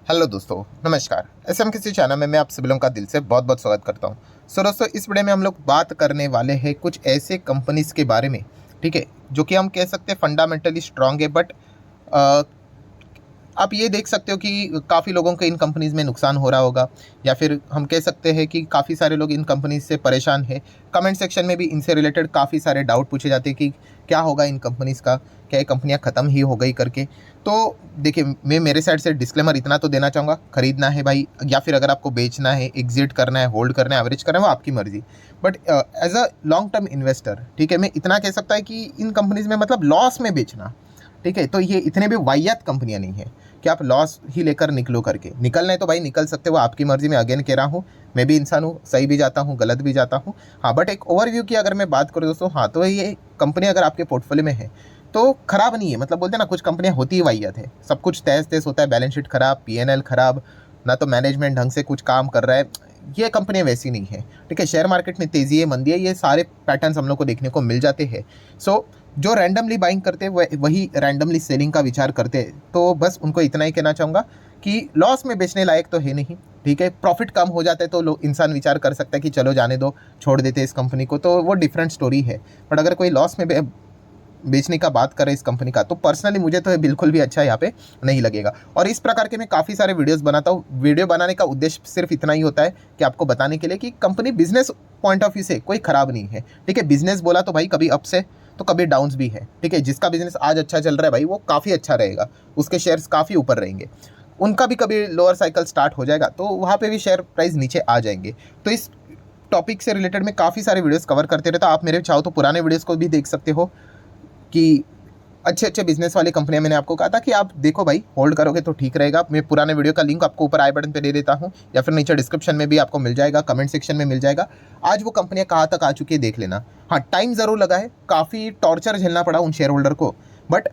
Hello दोस्तों, नमस्कार। SM किसी चैनल में मैं आप सभी लोगों का दिल से बहुत बहुत स्वागत करता हूं। दोस्तों, इस वीडियो में हम लोग बात करने वाले हैं कुछ ऐसे कंपनीज के बारे में, ठीक है, जो कि हम कह सकते हैं फंडामेंटली स्ट्रांग है, बट आप ये देख सकते हो कि काफ़ी लोगों को इन कंपनीज़ में नुकसान हो रहा होगा, या फिर हम कह सकते हैं कि काफ़ी सारे लोग इन कंपनीज़ से परेशान हैं। कमेंट सेक्शन में भी इनसे रिलेटेड काफ़ी सारे डाउट पूछे जाते हैं कि क्या होगा इन कंपनीज़ का, क्या ये कंपनियाँ ख़त्म ही हो गई करके। तो देखिए, मैं मेरे साइड से डिस्क्लेमर इतना तो देना चाहूँगा, खरीदना है भाई, या फिर अगर आपको बेचना है, एग्जिट करना है, होल्ड करना है, एवरेज करना है, वो आपकी मर्ज़ी। But as a long term investor, ठीक है, मैं इतना कह सकता है कि इन कंपनीज़ में मतलब लॉस में बेचना, ठीक है, तो ये इतने भी वाहियात कंपनियां नहीं है कि आप लॉस ही लेकर निकलो करके। निकलना है तो भाई निकल सकते हो, आपकी मर्जी में। अगेन कह रहा हूँ, मैं भी इंसान हूँ, सही भी जाता हूँ, गलत भी जाता हूँ। हाँ, बट एक ओवरव्यू की अगर मैं बात करूँ दोस्तों, हाँ, तो ये कंपनी अगर आपके पोर्टफोलियो में है तो खराब नहीं है। मतलब बोलते हैं ना, कुछ कंपनियां होती ही वाहियात है, सब कुछ तहस तहस होता है, बैलेंस शीट खराब, पीएनएल खराब, ना तो मैनेजमेंट ढंग से कुछ काम कर रहा है। ये कंपनियां वैसी नहीं है, ठीक है। शेयर मार्केट में तेजी है, मंदी है, ये सारे पैटर्न्स हम लोग को देखने को मिल जाते हैं। सो जो रैंडमली बाइंग करते हैं वही रैंडमली सेलिंग का विचार करते हैं। तो बस उनको इतना ही कहना चाहूँगा कि लॉस में बेचने लायक तो है नहीं, ठीक है। प्रॉफिट कम हो जाता है तो लोग, इंसान विचार कर सकता है कि चलो जाने दो, छोड़ देते हैं इस कंपनी को, तो वो डिफरेंट स्टोरी है। बट अगर कोई लॉस में बेचने का बात करें इस कंपनी का, तो पर्सनली मुझे तो बिल्कुल भी अच्छा यहाँ पे नहीं लगेगा। और इस प्रकार के मैं काफ़ी सारे वीडियोस बनाता हूँ। वीडियो बनाने का उद्देश्य सिर्फ इतना ही होता है कि आपको बताने के लिए कि company business point of view से कोई खराब नहीं है, ठीक है। बिजनेस बोला तो भाई कभी अप्स है तो कभी डाउन्स भी है, ठीक है। जिसका बिजनेस आज अच्छा चल रहा है भाई, वो काफ़ी अच्छा रहेगा, उसके शेयर्स काफ़ी ऊपर रहेंगे। उनका भी कभी लोअर साइकिल स्टार्ट हो जाएगा तो वहाँ पे भी शेयर प्राइस नीचे आ जाएंगे। तो इस टॉपिक से रिलेटेड मैं काफ़ी सारे वीडियोस कवर करते रहता हूँ। आप मेरे चाहो तो पुराने वीडियोस को भी देख सकते हो कि अच्छे अच्छे बिजनेस वाली कंपनियां मैंने आपको कहा था कि आप देखो भाई, होल्ड करोगे तो ठीक रहेगा। मैं पुराने वीडियो का लिंक आपको ऊपर आई बटन पे दे देता हूं, या फिर नीचे डिस्क्रिप्शन में भी आपको मिल जाएगा, कमेंट सेक्शन में मिल जाएगा। आज वो कंपनियां कहाँ तक आ चुकी है देख लेना। हाँ, टाइम ज़रूर लगा है, काफ़ी टॉर्चर झेलना पड़ा उन शेयर होल्डर को, बट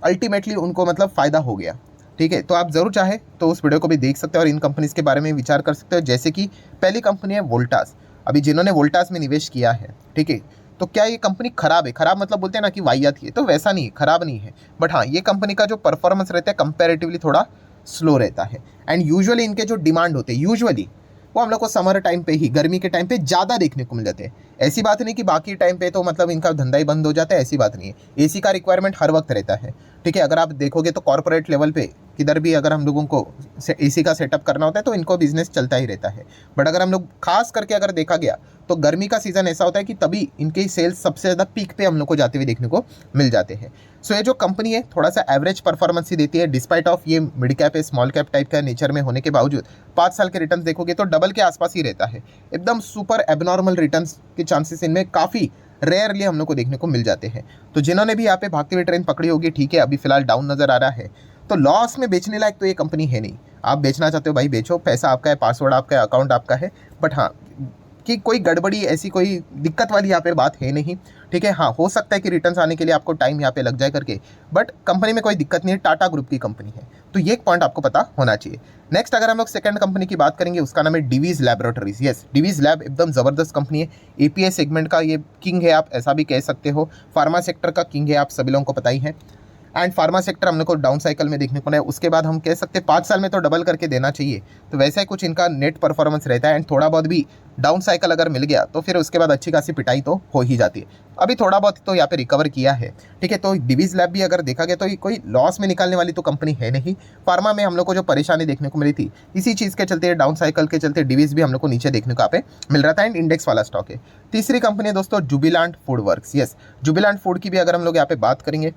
अल्टीमेटली उनको मतलब फ़ायदा हो गया, ठीक है। तो आप ज़रूर चाहे तो उस वीडियो को भी देख सकते हो और इन कंपनीज़ के बारे में विचार कर सकते हो। जैसे कि पहली कंपनी है वोल्टास। अभी जिन्होंने वोल्टास में निवेश किया है, ठीक है, तो क्या ये कंपनी खराब है? खराब मतलब बोलते हैं ना कि वाहियात ही है, तो वैसा नहीं है, खराब नहीं है। बट हाँ, ये कंपनी का जो परफॉर्मेंस रहता है कंपैरेटिवली थोड़ा स्लो रहता है। एंड यूजुअली इनके जो डिमांड होते हैं, यूजुअली वो हम लोग को समर टाइम पे ही, गर्मी के टाइम पे ज़्यादा देखने को मिल जाते हैं। ऐसी बात नहीं कि बाकी टाइम पे तो मतलब इनका धंधा ही बंद हो जाता है, ऐसी बात नहीं है। एसी का रिक्वायरमेंट हर वक्त रहता है, ठीक है। अगर आप देखोगे तो कॉर्पोरेट लेवल पे किधर भी अगर हम लोगों को एसी का सेटअप करना होता है तो इनको बिजनेस चलता ही रहता है। बट अगर हम लोग खास करके अगर देखा गया तो गर्मी का सीज़न ऐसा होता है कि तभी इनके सेल्स सबसे ज़्यादा पीक पे हम लोग को जाते हुए देखने को मिल जाते हैं। सो ये जो कंपनी है थोड़ा सा एवरेज परफॉर्मेंस ही देती है, डिस्पाइट ऑफ ये मिड कैप है, स्मॉल कैप टाइप का नेचर में होने के बावजूद। 5 साल के रिटर्न देखोगे तो डबल के आसपास ही रहता है। एकदम सुपर एबनॉर्मल रिटर्न के चांसेस इनमें काफ़ी रेयरली हम लोग को देखने को मिल जाते हैं। तो जिन्होंने भी यहाँ पे भागती हुई ट्रेन पकड़ी होगी, ठीक है, अभी फिलहाल डाउन नज़र आ रहा है, तो लॉस में बेचने लायक तो ये कंपनी है नहीं। आप बेचना चाहते हो भाई बेचो, पैसा आपका है, पासवर्ड आपका है, अकाउंट आपका है। बट हाँ, कि कोई गड़बड़ी ऐसी कोई दिक्कत वाली यहाँ पे बात है नहीं, ठीक है। हाँ, हो सकता है कि रिटर्न्स आने के लिए आपको टाइम यहाँ पे लग जाए करके, बट कंपनी में कोई दिक्कत नहीं है, टाटा ग्रुप की कंपनी है, तो ये एक पॉइंट आपको पता होना चाहिए। नेक्स्ट अगर हम लोग सेकंड कंपनी की बात करेंगे, उसका नाम है Divi's laboratories. Yes, Divi's lab एकदम ज़बरदस्त कंपनी है। एपीआई सेगमेंट का ये किंग है, आप ऐसा भी कह सकते हो। फार्मा सेक्टर का किंग है, आप सभी लोगों को पता ही है। एंड फार्मा सेक्टर हम लोग को डाउन साइकिल में देखने को मिला है, उसके बाद हम कह सकते हैं 5 साल में तो डबल करके देना चाहिए। तो वैसा ही कुछ इनका नेट परफॉर्मेंस रहता है। एंड थोड़ा बहुत भी डाउन साइकिल अगर मिल गया तो फिर उसके बाद अच्छी खासी पिटाई तो हो ही जाती है। अभी थोड़ा बहुत तो यहाँ पे रिकवर किया है, ठीक है। तो डिवीज लैब भी अगर देखा गया तो ये कोई लॉस में निकालने वाली तो कंपनी है नहीं। फार्मा में हम लोग को जो परेशानी देखने को मिली थी, इसी चीज़ के चलते, डाउन साइकिल के चलते डिवीज भी हम लोग को नीचे देखने को यहाँ पे मिल रहा था। एंड इंडेक्स वाला स्टॉक है। तीसरी कंपनी है दोस्तों जुबिलांट फूड वर्क्स। यस, जुबिलांट फूड की भी अगर हम लोग यहाँ पे बात करेंगे,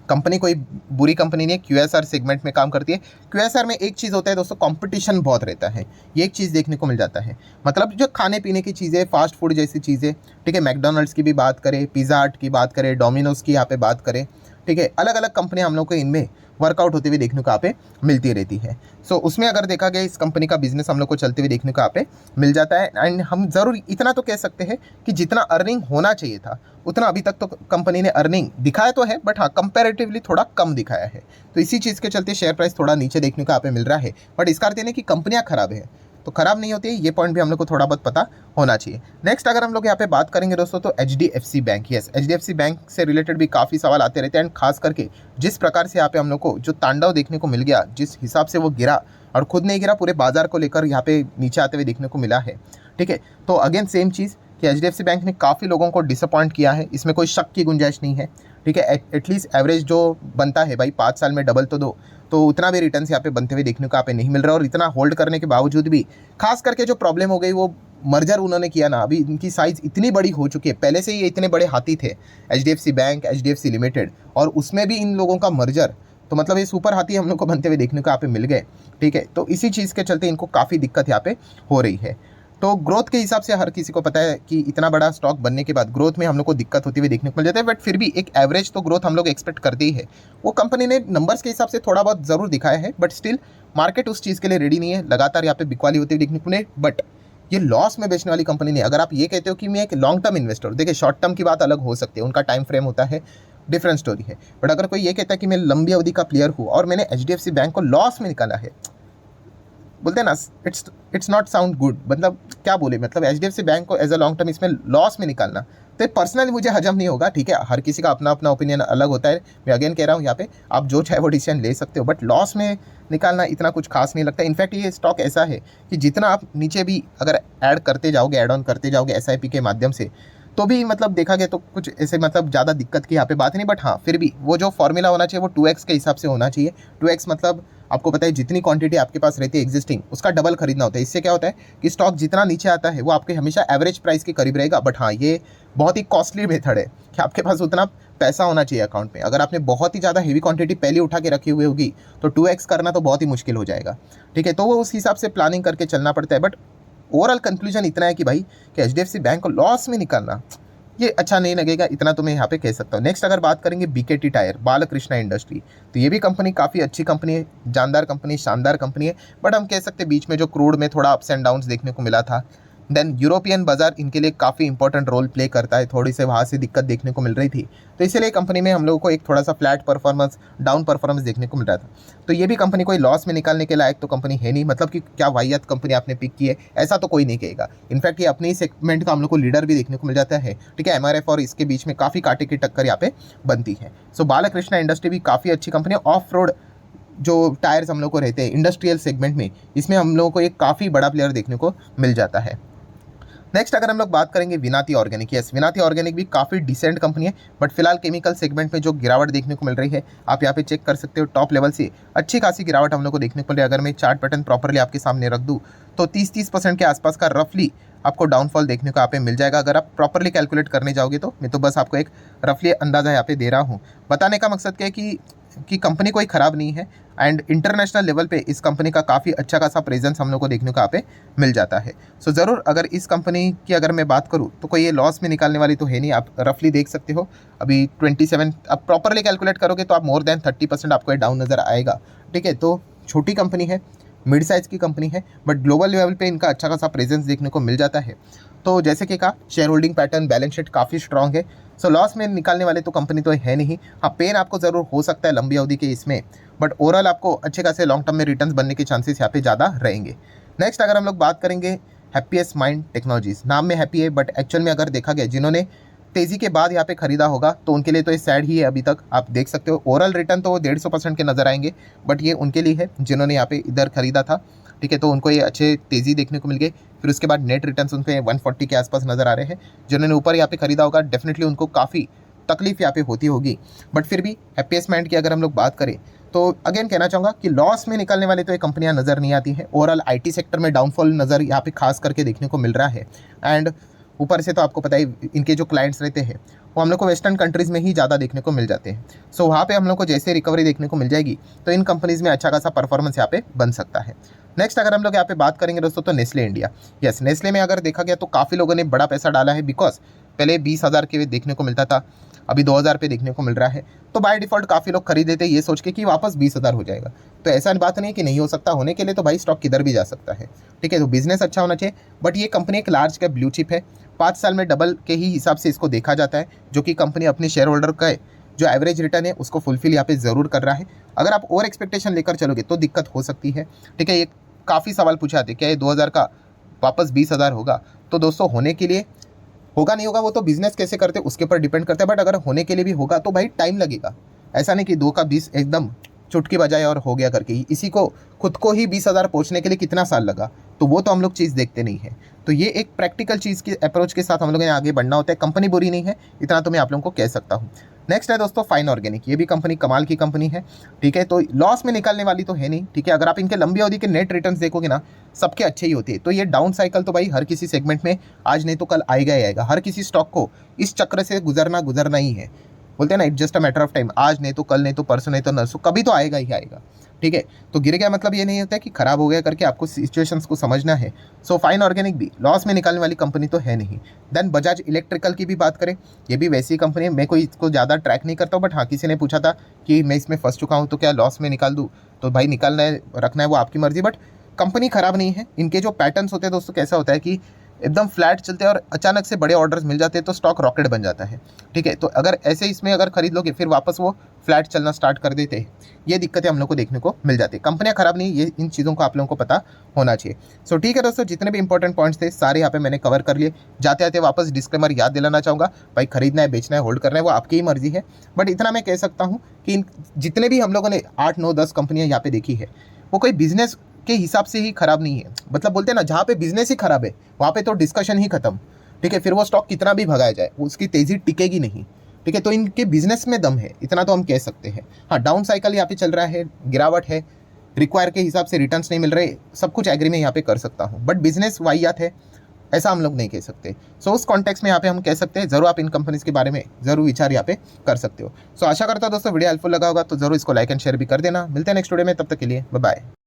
कंपनी कोई बुरी कंपनी नहीं है, क्यूएसआर सेगमेंट में काम करती है। क्यूएसआर में एक चीज़ होता है दोस्तों, कंपटीशन बहुत रहता है, ये एक चीज़ देखने को मिल जाता है। मतलब जो खाने पीने की चीज़ें, फास्ट फूड जैसी चीज़ें, ठीक है, मैकडोनल्ड्स की भी बात करें, पिज़्ज़ा हट की बात करें, डोमिनोज़ की यहाँ पे बात करें, ठीक है, अलग अलग कंपनियां हम लोग को इनमें वर्कआउट होते हुए देखने को यहाँ पे मिलती रहती है। सो उसमें अगर देखा गया इस कंपनी का बिजनेस हम लोग को चलते हुए देखने को यहाँ पे मिल जाता है। एंड हम ज़रूर इतना तो कह सकते हैं कि जितना अर्निंग होना चाहिए था उतना अभी तक तो कंपनी ने अर्निंग दिखाया तो है, बट हाँ, कंपैरेटिवली थोड़ा कम दिखाया है। तो इसी चीज़ के चलते शेयर प्राइस थोड़ा नीचे देखने को यहाँ पे मिल रहा है। बट इसका अर्थ ये नहीं कि कंपनियाँ खराब है, तो ख़राब नहीं होती है, ये पॉइंट भी हम लोग को थोड़ा बहुत पता होना चाहिए। नेक्स्ट अगर हम लोग यहाँ पे बात करेंगे दोस्तों तो HDFC bank, yes HDFC bank से रिलेटेड भी काफ़ी सवाल आते रहते हैं, एंड खास करके जिस प्रकार से यहाँ पे हम लोग को जो तांडव देखने को मिल गया, जिस हिसाब से वो गिरा, और खुद नहीं गिरा, पूरे बाजार को लेकर यहाँ पे नीचे आते हुए देखने को मिला है। ठीक है, तो अगेन सेम चीज़ कि HDFC बैंक ने काफ़ी लोगों को डिसअपॉइंट किया है, इसमें कोई शक की गुंजाइश नहीं है। ठीक है, एटलीस्ट एवरेज जो बनता है भाई 5 साल में डबल तो दो, तो उतना भी रिटर्न्स यहाँ पे बनते हुए देखने को यहाँ पे नहीं मिल रहा। और इतना होल्ड करने के बावजूद भी खास करके जो प्रॉब्लम हो गई वो मर्जर उन्होंने किया ना, अभी इनकी साइज़ इतनी बड़ी हो चुकी है, पहले से ही ये इतने बड़े हाथी थे HDFC बैंक, HDFC लिमिटेड, और उसमें भी इन लोगों का मर्जर, तो मतलब ये सुपर हाथी हम लोग को बनते हुए देखने को यहाँ पे मिल गए। ठीक है, तो इसी चीज़ के चलते इनको काफ़ी दिक्कत यहाँ पे हो रही है। तो ग्रोथ के हिसाब से हर किसी को पता है कि इतना बड़ा स्टॉक बनने के बाद ग्रोथ में हम लोग को दिक्कत होती हुई देखने को मिल जाता है, बट फिर भी एक एवरेज तो ग्रोथ हम लोग एक्सपेक्ट करते ही है। वो कंपनी ने नंबर्स के हिसाब से थोड़ा बहुत ज़रूर दिखाया है, बट स्टिल मार्केट उस चीज़ के लिए रेडी नहीं है, लगातार यहाँ पे बिकवाली होती हुई देखने को मिले। बट ये लॉस में बेचने वाली कंपनी नहीं। अगर आप ये कहते हो कि मैं एक लॉन्ग टर्म इन्वेस्टर, देखिए शॉर्ट टर्म की बात अलग हो सकती है, उनका टाइम फ्रेम होता है, डिफरेंट स्टोरी है। बट अगर कोई ये कहता है कि मैं लंबी अवधि का प्लेयर हूँ और मैंने HDFC बैंक को लॉस में निकाला है, बोलते हैं ना, इट्स नॉट साउंड गुड। मतलब क्या बोले, मतलब HDFC बैंक को एज अ लॉन्ग टर्म इसमें लॉस में निकालना, तो पर्सनली मुझे हजम नहीं होगा। ठीक है, हर किसी का अपना अपना ओपिनियन अलग होता है। मैं अगेन कह रहा हूँ यहाँ पे आप जो चाहे वो डिसीजन ले सकते हो, बट लॉस में निकालना इतना कुछ खास नहीं लगता। इनफैक्ट ये स्टॉक ऐसा है कि जितना आप नीचे भी अगर ऐड करते जाओगे, ऐड ऑन करते जाओगे SIP के माध्यम से, तो भी मतलब देखा गया तो कुछ ऐसे मतलब ज़्यादा दिक्कत की यहाँ पे बात नहीं। बट हाँ, फिर भी वो जो फॉर्मूला होना चाहिए वो 2x के हिसाब से होना चाहिए। 2x मतलब आपको पता है जितनी क्वांटिटी आपके पास रहती है एग्जिस्टिंग, उसका डबल खरीदना होता है। इससे क्या होता है कि स्टॉक जितना नीचे आता है वो आपके हमेशा एवरेज प्राइस के करीब रहेगा। बट हाँ, ये बहुत ही कॉस्टली मेथड है कि आपके पास उतना पैसा होना चाहिए अकाउंट में। अगर आपने बहुत ही ज़्यादा हेवी क्वांटिटी पहले उठा के रखी हुई होगी तो 2x करना तो बहुत ही मुश्किल हो जाएगा। ठीक है, तो वो उस हिसाब से प्लानिंग करके चलना पड़ता है। बट ओवरऑल कंक्लूजन इतना है कि भाई कि HDFC बैंक को लॉस में निकालना ये अच्छा नहीं लगेगा, इतना तो मैं यहाँ पे कह सकता हूँ। नेक्स्ट अगर बात करेंगे BKT टायर, बालकृष्णा इंडस्ट्री, तो ये भी कंपनी काफ़ी अच्छी कंपनी है, जानदार कंपनी, शानदार कंपनी है। बट हम कह सकते हैं बीच में जो क्रूड में थोड़ा अप्स एंड डाउन्स देखने को मिला था। देन यूरोपियन बाजार इनके लिए काफ़ी इंपॉर्टेंट रोल प्ले करता है, थोड़ी से वहाँ से दिक्कत देखने को मिल रही थी, तो इसीलिए कंपनी में हम लोगों को एक थोड़ा सा फ्लैट परफॉर्मेंस, डाउन परफॉर्मेंस देखने को मिल रहा था। तो ये भी कंपनी कोई लॉस में निकालने के लायक तो कंपनी है नहीं। मतलब कि क्या वाहियात कंपनी आपने पिक की है ऐसा तो कोई नहीं कहेगा। इनफैक्ट ये अपने ही सेगमेंट का हम लोग को लीडर भी देखने को मिल जाता है। ठीक है, MRF और इसके बीच में काफ़ी कांटे की टक्कर यहाँ पे बनती है। सो बालकृष्णा इंडस्ट्री भी काफ़ी अच्छी कंपनी है। ऑफ रोड जो टायर्स हम लोग को रहते हैं इंडस्ट्रियल सेगमेंट में, इसमें हम लोगों को एक काफ़ी बड़ा प्लेयर देखने को मिल जाता है। नेक्स्ट अगर हम लोग बात करेंगे विनाती ऑर्गेनिक, यस विनाती ऑर्गेनिक भी काफ़ी डिसेंट कंपनी है। बट फिलहाल केमिकल सेगमेंट में जो गिरावट देखने को मिल रही है, आप यहाँ पे चेक कर सकते हो, टॉप लेवल से अच्छी खासी गिरावट हम लोग को देखने को मिल रही है। अगर मैं चार्ट पैटर्न प्रॉपरली आपके सामने रख दूँ तो 30% के आसपास का रफली आपको डाउनफॉल देखने को यहाँ पे मिल जाएगा। अगर आप प्रॉपरली कैलकुलेट करने जाओगे तो मैं तो बस आपको एक रफली अंदाज़ा यहाँ पे दे रहा हूँ। बताने का मकसद क्या है कि कंपनी कोई ख़राब नहीं है, एंड इंटरनेशनल लेवल पे इस कंपनी का काफ़ी अच्छा खासा प्रेजेंस हम लोग को देखने को यहाँ पे मिल जाता है। सो ज़रूर अगर इस कंपनी की अगर मैं बात करूँ तो कोई ये लॉस में निकालने वाली तो है नहीं। आप रफली देख सकते हो अभी 27, आप प्रॉपरली कैलकुलेट करोगे तो आप मोर देन 30% आपको ये डाउन नज़र आएगा। ठीक है, तो छोटी कंपनी है, मिड साइज़ की कंपनी है, बट ग्लोबल लेवल पे इनका अच्छा खासा प्रेजेंस देखने को मिल जाता है। तो जैसे कि कहा, share holding pattern, balance sheet काफ़ी स्ट्रॉन्ग है। सो लॉस में निकालने वाले तो कंपनी तो है नहीं। हाँ, पेन आपको ज़रूर हो सकता है लंबी अवधि के इसमें, बट ओवरऑल आपको अच्छे खासे लॉन्ग टर्म में रिटर्न्स बनने के चांसेस यहाँ पे ज़्यादा रहेंगे। नेक्स्ट अगर हम लोग बात करेंगे हैप्पीएस्ट माइंड टेक्नोलॉजीज, नाम में हैप्पी है बट एक्चुअल में अगर देखा गया जिन्होंने तेज़ी के बाद यहाँ पे खरीदा होगा तो उनके लिए तो ये सैड ही है। अभी तक आप देख सकते हो ओवरऑल रिटर्न तो वो 150% के नज़र आएंगे, बट ये उनके लिए है जिन्होंने यहाँ पे इधर खरीदा था। ठीक है, तो उनको ये अच्छे तेज़ी देखने को मिल गई। फिर उसके बाद नेट रिटर्न्स उनके 140 के आसपास नज़र आ रहे हैं। जिन्होंने ऊपर यहाँ पे खरीदा होगा डेफिनेटली उनको काफ़ी तकलीफ यहाँ पे होती होगी, बट फिर भी हैप्पीएस्ट माइंड की अगर हम लोग बात करें तो अगेन कहना चाहूँगा कि लॉस में निकलने वाले तो ये कंपनियाँ नज़र नहीं आती हैं। ओवरऑल IT सेक्टर में डाउनफॉल नज़र यहाँ पे खास करके देखने को मिल रहा है। एंड ऊपर से तो आपको पता है इनके जो क्लाइंट्स रहते हैं वो हम लोग को वेस्टर्न कंट्रीज़ में ही ज़्यादा देखने को मिल जाते हैं। सो वहाँ पे हम लोग को जैसे रिकवरी देखने को मिल जाएगी तो इन कंपनीज़ में अच्छा खासा परफॉर्मेंस यहाँ पे बन सकता है। नेक्स्ट अगर हम लोग यहाँ पे बात करेंगे दोस्तों तो नेस्ले इंडिया, यस नेस्ले में अगर देखा गया तो काफ़ी लोगों ने बड़ा पैसा डाला है, बिकॉज पहले 20,000 के देखने को मिलता था, अभी 2,000 पे देखने को मिल रहा है। तो बाय डिफ़ॉल्ट काफ़ी लोग खरीदे थे ये सोच के कि वापस 20,000 हो जाएगा। तो ऐसा बात नहीं है कि नहीं हो सकता, होने के लिए तो भाई स्टॉक किधर भी जा सकता है। ठीक है, तो बिजनेस अच्छा होना चाहिए, बट ये कंपनी एक लार्ज कैप ब्लू चिप है। 5 साल में डबल के ही हिसाब से इसको देखा जाता है, जो कि कंपनी अपने शेयर होल्डर का जो एवरेज रिटर्न है उसको फुलफिल यहाँ पे ज़रूर कर रहा है। अगर आप ओवर एक्सपेक्टेशन लेकर चलोगे तो दिक्कत हो सकती है। ठीक है, ये काफ़ी सवाल पूछे जाते हैं, क्या ये 2000 का वापस 20,000 होगा? तो दोस्तों होने के लिए होगा नहीं होगा वो तो बिजनेस कैसे करते हैं उसके ऊपर डिपेंड करता है, बट अगर होने के लिए भी होगा तो भाई टाइम लगेगा। ऐसा नहीं कि 2 का 20 एकदम चुटकी बजाए और हो गया करके ही, इसी को खुद को ही 20,000 पहुँचने के लिए कितना साल लगा, तो वो तो हम लोग चीज़ देखते नहीं है। तो ये एक प्रैक्टिकल चीज़ की अप्रोच के साथ हम लोगों ने आगे बढ़ना होता है। कंपनी बुरी नहीं है, इतना तो मैं आप लोगों को कह सकता हूँ। नेक्स्ट है दोस्तों फाइन ऑर्गेनिक, ये भी कंपनी कमाल की कंपनी है, ठीक है। तो लॉस में निकलने वाली तो है नहीं, ठीक है। अगर आप इनके लंबी अवधि के नेट रिटर्न्स देखोगे ना, सबके अच्छे ही होते हैं। तो ये डाउन साइकिल तो भाई हर किसी सेगमेंट में आज नहीं तो कल आएगा ही आएगा। हर किसी स्टॉक को इस चक्र से गुजरना ही है। बोलते हैं ना, it's just a matter of time, आज नहीं तो कल, नहीं तो परसों, नहीं तो नरसों, कभी तो आएगा ही आएगा, ठीक है। तो गिर गया मतलब ये नहीं होता है कि खराब हो गया करके, आपको सिचुएशंस को समझना है। सो फाइन ऑर्गेनिक भी लॉस में निकालने वाली कंपनी तो है नहीं। देन बजाज इलेक्ट्रिकल की भी बात करें, ये भी वैसी कंपनी है। मैं कोई इसको ज़्यादा ट्रैक नहीं करता हूँ, बट हाँ किसी ने पूछा था कि मैं इसमें फंस चुका हूँ तो क्या लॉस में निकाल दूँ, तो भाई निकालना है रखना है वो आपकी मर्जी, बट कंपनी खराब नहीं है। इनके जो पैटर्न्स होते हैं दोस्तों, कैसा होता है कि एकदम फ्लैट चलते हैं और अचानक से बड़े ऑर्डर्स मिल जाते हैं तो स्टॉक रॉकेट बन जाता है, ठीक है। तो अगर ऐसे इसमें अगर खरीद लोगे फिर वापस वो फ्लैट चलना स्टार्ट कर देते हैं, ये दिक्कतें हम लोग को देखने को मिल जाती है। कंपनियां खराब नहीं, ये इन चीज़ों को आप लोगों को पता होना चाहिए। सो ठीक है दोस्तों, जितने भी इंपॉर्टेंट पॉइंट्स थे सारे यहाँ पे मैंने कवर कर लिए। जाते आते वापस डिस्क्लेमर याद दिलाना चाहूँगा, भाई खरीदना है, बेचना है, होल्ड करना है, वो आपकी ही मर्जी है। बट इतना मैं कह सकता हूँ कि जितने भी हम लोगों ने 8, 9, 10 कंपनियाँ यहाँ पे देखी है, वो कोई बिजनेस के हिसाब से ही खराब नहीं है। मतलब बोलते हैं ना, जहाँ पे बिजनेस ही खराब है वहाँ पे तो डिस्कशन ही खत्म, ठीक है। फिर वो स्टॉक कितना भी भगाया जाए उसकी तेज़ी टिकेगी नहीं, ठीक है। तो इनके बिजनेस में दम है, इतना तो हम कह सकते हैं। हाँ, डाउन साइकिल यहाँ पे चल रहा है, गिरावट है, रिक्वायर के हिसाब से रिटर्न्स नहीं मिल रहे, सब कुछ एग्री में यहाँ पे कर सकता हूँ, बट बिजनेस वाहियात है ऐसा हम लोग नहीं कह सकते। सो उस कॉन्टेक्स्ट में यहाँ पे हम कह सकते हैं, जरूर आप इन कंपनीज के बारे में जरूर विचार यहाँ पे कर सकते हो। सो आशा करता हूँ दोस्तों वीडियो हेल्पफुल लगा होगा, तो जरूर इसको लाइक एंड शेयर भी कर देना। मिलते हैं नेक्स्ट वीडियो में, तब तक के लिए बाय बाय।